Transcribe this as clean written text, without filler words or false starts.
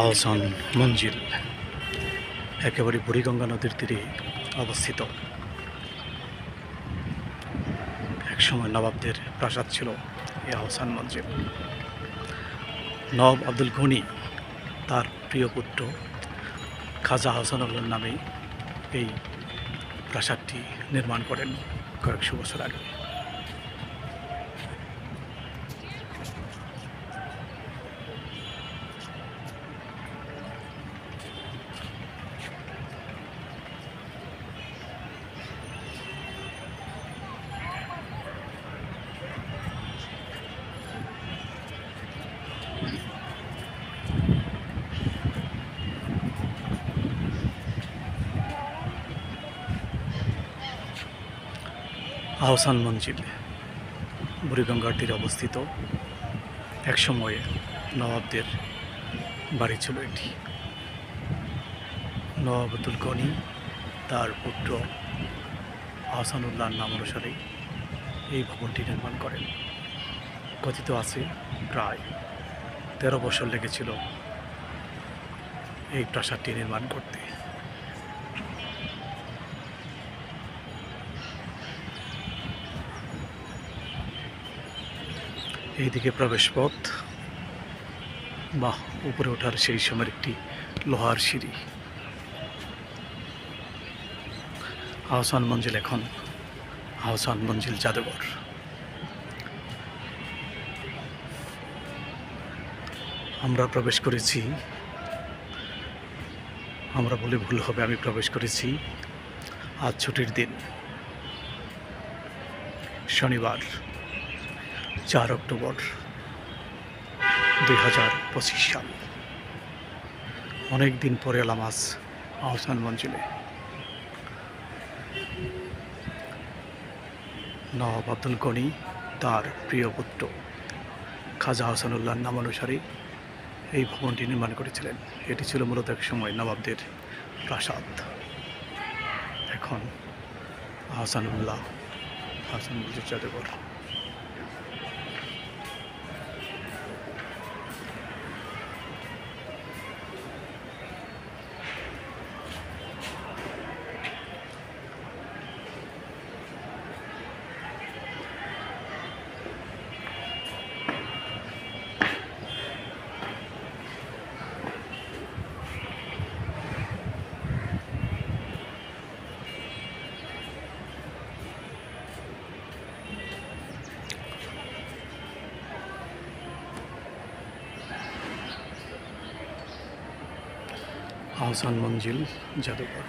আহসান মঞ্জিল একেবারে বুড়িগঙ্গা নদীর তীরে অবস্থিত। একসময় নবাবদের প্রাসাদ ছিল এই আহসান মঞ্জিল। নবাব আব্দুল গনি তার প্রিয় পুত্র খাজা আহসানুল্লাহর নামে এই প্রাসাদটি নির্মাণ করেন কয়েকশো বছর আগে। আহসান মঞ্জিল বুড়িগঙ্গার তীরে অবস্থিত। একসময়ে নবাবদের বাড়ি ছিল এটি। নবাব আব্দুল গনি তার পুত্র আহসানুল্লাহর নাম অনুসারে এই ভবনটি নির্মাণ করেন। কথিত আছে প্রায় 13 বছর লেগেছিল এই প্রাসাদটি নির্মাণ করতে। এইদিকে প্রবেশ পথ বা উপরে ওঠার সেই সময়ের একটি লোহার সিঁড়ি। আহসান মঞ্জিল এখন আহসান মঞ্জিল জাদুঘর। আমরা প্রবেশ করেছি, আমরা বলে ভুল হবে, আমি প্রবেশ করেছি আজ ছুটির দিন, শনিবার 4 অক্টোবর 2025 সাল। অনেক দিন পরে এলাম আজ আহসান মঞ্জিলে। নবাব আব্দুল গনি তার প্রিয় পুত্র খাজা আহসানুল্লাহর নাম অনুসারে এই ভবনটি নির্মাণ করেছিলেন। এটি ছিল মূলত এক সময় নবাবদের প্রাসাদ। এখন আহসান মঞ্জিল জাদুঘর। আহসান মঞ্জিল জাদুঘর।